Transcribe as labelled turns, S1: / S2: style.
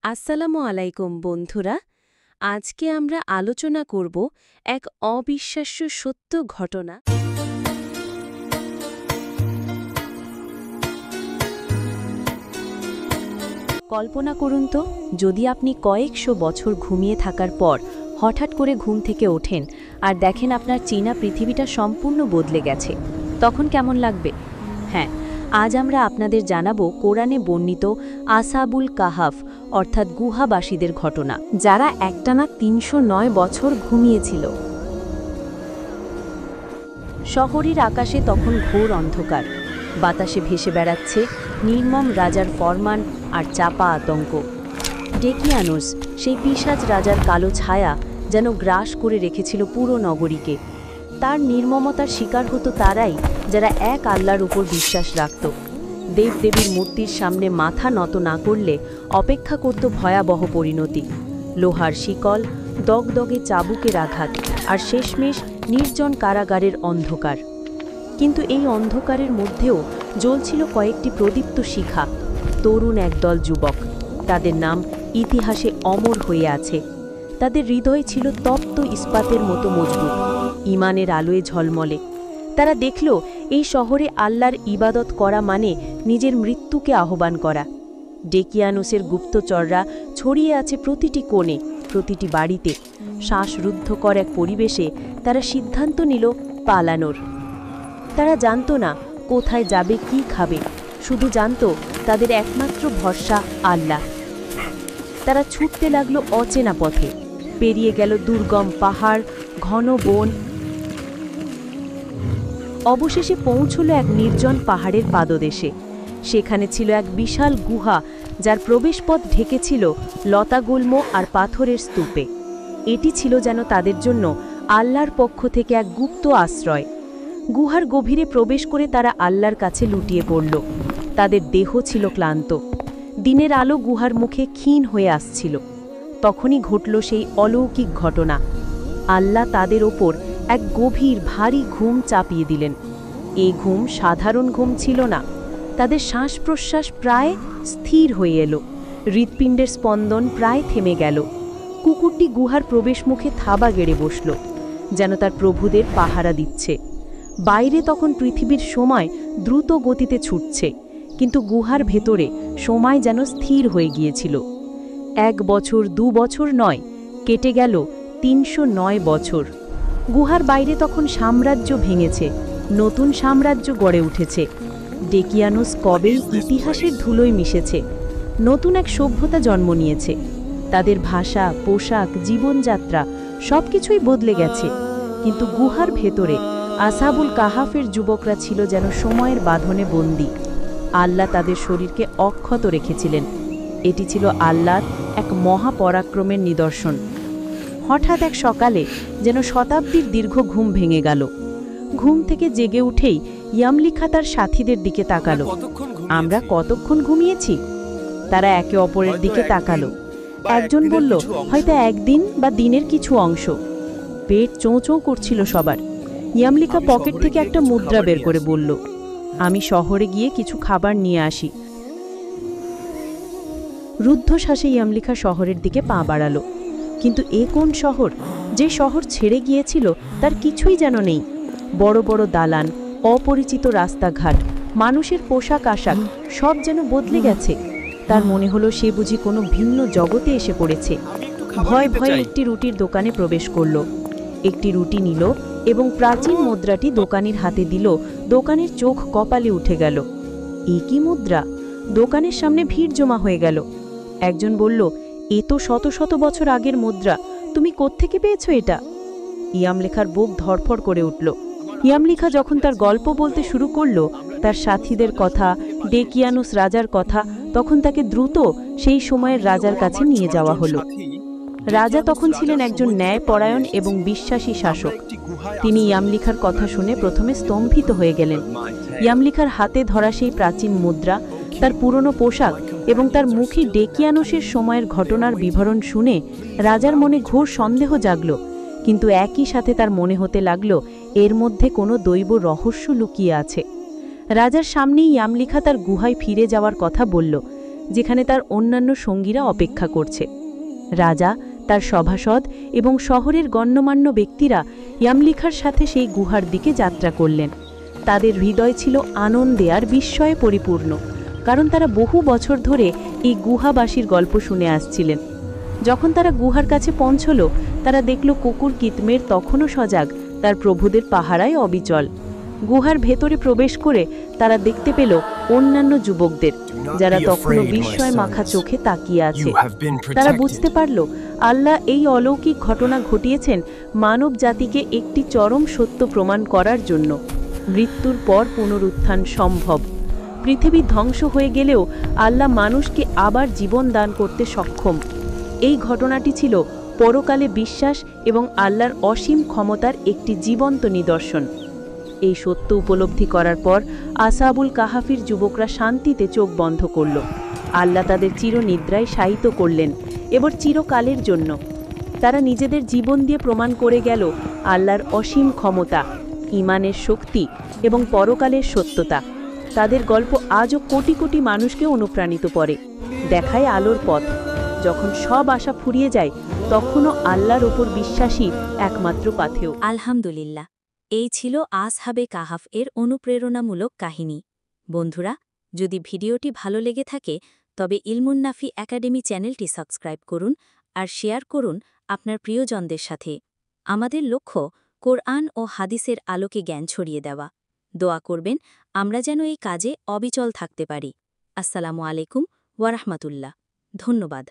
S1: আসসালামু আলাইকুম বন্ধুরা। আজকে আমরা আলোচনা করব এক অবিশ্বাস্য সত্য ঘটনা। কল্পনা করুন তো, যদি আপনি কয়েকশো বছর ঘুমিয়ে থাকার পর হঠাৎ করে ঘুম থেকে ওঠেন আর দেখেন আপনার চীনা পৃথিবীটা সম্পূর্ণ বদলে গেছে, তখন কেমন লাগবে? হ্যাঁ, আজ আমরা আপনাদের জানাবো কোরআনে বর্ণিত আসহাবুল কাহাফ অর্থাৎ গুহাবাসীদের ঘটনা, যারা একটানা ৩০৯ বছর ঘুমিয়েছিল। শহরের আকাশে তখন ঘোর অন্ধকার, বাতাসে ভেসে বেড়াচ্ছে নির্মম রাজার ফরমান আর চাপা আতঙ্ক। ডেকিয়ানুস, সেই পিশাচ রাজার কালো ছায়া যেন গ্রাস করে রেখেছিল পুরো নগরীকে। তার নির্মমতার শিকার হতো তারাই যারা এক আল্লাহর উপর বিশ্বাস রাখত। দেবদেবীর মূর্তির সামনে মাথা নত না করলে অপেক্ষা করত ভয়াবহ পরিণতি। লোহার শিকল, দগদগে চাবুকের আঘাত আর শেষমেশ নির্জন কারাগারের অন্ধকার। কিন্তু এই অন্ধকারের মধ্যেও জ্বলছিল কয়েকটি প্রদীপ্ত শিখা, তরুণ একদল যুবক। তাদের নাম ইতিহাসে অমর হয়ে আছে। তাদের হৃদয় ছিল তপ্ত ইস্পাতের মতো মজবুত, ঈমানের আলোয় ঝলমলে। তারা দেখল এই শহরে আল্লাহর ইবাদত করা মানে নিজের মৃত্যুকে আহ্বান করা। ডেকিয়ানুসের গুপ্তচররা ছড়িয়ে আছে প্রতিটি কোণে, প্রতিটি বাড়িতে। শ্বাসরুদ্ধকর এক পরিবেশে তারা সিদ্ধান্ত নিল পালানোর। তারা জানত না কোথায় যাবে, কি খাবে, শুধু জানত তাদের একমাত্র ভরসা আল্লাহ। তারা ছুটতে লাগলো অচেনা পথে, পেরিয়ে গেল দুর্গম পাহাড়, ঘন বন। অবশেষে পৌঁছল এক নির্জন পাহাড়ের পাদদেশে। সেখানে ছিল এক বিশাল গুহা, যার প্রবেশপথ ঢেকেছিল লতাগুল্ম আর পাথরের স্তূপে। এটি ছিল যেন তাদের জন্য আল্লাহর পক্ষ থেকে এক গুপ্ত আশ্রয়। গুহার গভীরে প্রবেশ করে তারা আল্লাহর কাছে লুটিয়ে পড়ল। তাদের দেহ ছিল ক্লান্ত, দিনের আলো গুহার মুখে ক্ষীণ হয়ে আসছিল। তখনই ঘটল সেই অলৌকিক ঘটনা। আল্লাহ তাদের ওপর এক গভীর ভারী ঘুম চাপিয়ে দিলেন। এই ঘুম সাধারণ ঘুম ছিল না। তাদের শ্বাস প্রশ্বাস প্রায় স্থির হয়ে এলো, হৃৎপিণ্ডের স্পন্দন প্রায় থেমে গেল। কুকুরটি গুহার প্রবেশ মুখে থাবা গেড়ে বসল, যেন তার প্রভুদের পাহারা দিচ্ছে। বাইরে তখন পৃথিবীর সময় দ্রুত গতিতে ছুটছে, কিন্তু গুহার ভেতরে সময় যেন স্থির হয়ে গিয়েছিল। ১ বছর ২ বছর নয়, কেটে গেল ৩০৯ বছর। গুহার বাইরে তখন সাম্রাজ্য ভেঙেছে, নতুন সাম্রাজ্য গড়ে উঠেছে। ডেকিয়ানুস কবেই ইতিহাসের ধুলোয় মিশেছে। নতুন এক সভ্যতা জন্ম নিয়েছে। তাদের ভাষা, পোশাক, জীবনযাত্রা সবকিছুই বদলে গেছে। কিন্তু গুহার ভেতরে আসহাবুল কাহাফের যুবকরা ছিল যেন সময়ের বাঁধনে বন্দী। আল্লাহ তাদের শরীরকে অক্ষত রেখেছিলেন। এটি ছিল আল্লাহর এক মহাপরাক্রমের নিদর্শন। হঠাৎ এক সকালে যেন শতাব্দীর দীর্ঘ ঘুম ভেঙে গেল। ঘুম থেকে জেগে উঠেই ইয়ামলিখা তার সাথীদের দিকে তাকালো। আমরা কতক্ষণ ঘুমিয়েছি? তারা একে অপরের দিকে তাকালো। একজন বলল, হয়তো একদিন বা দিনের কিছু অংশ। পেট চোঁ চোঁ করছিল সবার। ইয়ামলিখা পকেট থেকে একটা মুদ্রা বের করে বলল, আমি শহরে গিয়ে কিছু খাবার নিয়ে আসি। রুদ্ধশ্বাসে ইয়ামলিখা শহরের দিকে পা বাড়ালো। কিন্তু এ কোন শহর? যে শহর ছেড়ে গিয়েছিল তার কিছুই যেন নেই। বড় বড় দালান, অপরিচিত রাস্তাঘাট, মানুষের পোশাক আশাক সব যেন বদলে গেছে। তার মনে হলো সে বুঝি কোনো ভিন্ন জগতে এসে পড়েছে। ভয় ভয়ে একটি রুটির দোকানে প্রবেশ করল। একটি রুটি নিল এবং প্রাচীন মুদ্রাটি দোকানির হাতে দিল। দোকানের চোখ কপালে উঠে গেল। এ কি মুদ্রা? দোকানের সামনে ভিড় জমা হয়ে গেল। একজন বলল, এ তো শত শত বছর আগের মুদ্রা, তুমি কোত্থেকে পেয়েছ এটা? ইয়ামলিখার বুক ধড়ফড় করে উঠল। ইয়ামলিখা যখন তার গল্প বলতে শুরু করল, তার সাথীদের কথা, ডেকিয়ানুস রাজার কথা, তখন তাকে দ্রুত সেই সময়ের রাজার কাছে নিয়ে যাওয়া হলো। রাজা তখন ছিলেন একজন ন্যায়পরায়ণ এবং বিশ্বাসী শাসক। তিনি ইয়ামলিখার কথা শুনে প্রথমে স্তম্ভিত হয়ে গেলেন। ইয়ামলিখার হাতে ধরা সেই প্রাচীন মুদ্রা, তার পুরনো পোশাক এবং তার মুখে ডেকিয়ানুসের সময়ের ঘটনার বিবরণ শুনে রাজার মনে ঘোর সন্দেহ জাগল। কিন্তু একই সাথে তার মনে হতে লাগল এর মধ্যে কোনো দৈব রহস্য লুকিয়ে আছে। রাজার সামনেই ইয়ামলিখা তার গুহায় ফিরে যাওয়ার কথা বলল। যেখানে তার অন্যান্য সঙ্গীরা অপেক্ষা করছে। রাজা, তার সভাসদ এবং শহরের গণ্যমান্য ব্যক্তিরা ইয়ামলিখার সাথে সেই গুহার দিকে যাত্রা করলেন। তাদের হৃদয় ছিল আনন্দে আর বিস্ময়ে পরিপূর্ণ, কারণ তারা বহু বছর ধরে এই গুহাবাসীর গল্প শুনে আসছিলেন। যখন তারা গুহার কাছে পৌঁছল, তারা দেখল কুকুর কিতমের তখনও সজাগ, তার প্রভুদের পাহারায় অবিচল। গুহার ভেতরে প্রবেশ করে তারা দেখতে পেল অন্যান্য যুবকদের, যারা তখনও বিস্ময় মাখা চোখে তাকিয়ে আছে। তারা বুঝতে পারল আল্লাহ এই অলৌকিক ঘটনা ঘটিয়েছেন মানব জাতিকে একটি চরম সত্য প্রমাণ করার জন্য। মৃত্যুর পর পুনরুত্থান সম্ভব। পৃথিবী ধ্বংস হয়ে গেলেও আল্লাহ মানুষকে আবার জীবন দান করতে সক্ষম। এই ঘটনাটি ছিল পরকালে বিশ্বাস এবং আল্লাহর অসীম ক্ষমতার একটি জীবন্ত নিদর্শন। এই সত্য উপলব্ধি করার পর আসহাবুল কাহাফির যুবকরা শান্তিতে চোখ বন্ধ করল। আল্লাহ তাদের চিরনিদ্রায় শায়িত করলেন এবং চিরকালের জন্য। তারা নিজেদের জীবন দিয়ে প্রমাণ করে গেল আল্লাহর অসীম ক্ষমতা, ঈমানের শক্তি এবং পরকালের সত্যতা। তাদের গল্প আজও কোটি কোটি মানুষকে অনুপ্রাণিত করে, দেখায় আলোর পথ। যখন সব আশা ফুরিয়ে যায়, তখনও আল্লাহর ওপর বিশ্বাসী একমাত্র পাথেয়।
S2: আলহামদুলিল্লাহ, এই ছিল আসহাবে কাহাফ এর অনুপ্রেরণামূলক কাহিনী। বন্ধুরা, যদি ভিডিওটি ভালো লেগে থাকে তবে ইলমুন্নাফি একাডেমি চ্যানেলটি সাবস্ক্রাইব করুন আর শেয়ার করুন আপনার প্রিয়জনদের সাথে। আমাদের লক্ষ্য কোরআন ও হাদিসের আলোকে জ্ঞান ছড়িয়ে দেওয়া। দোয়া করবেন আমরা যেন এই কাজে অবিচল থাকতে পারি। আসসালামু আলাইকুম ওয়া রাহমাতুল্লাহ। ধন্যবাদ।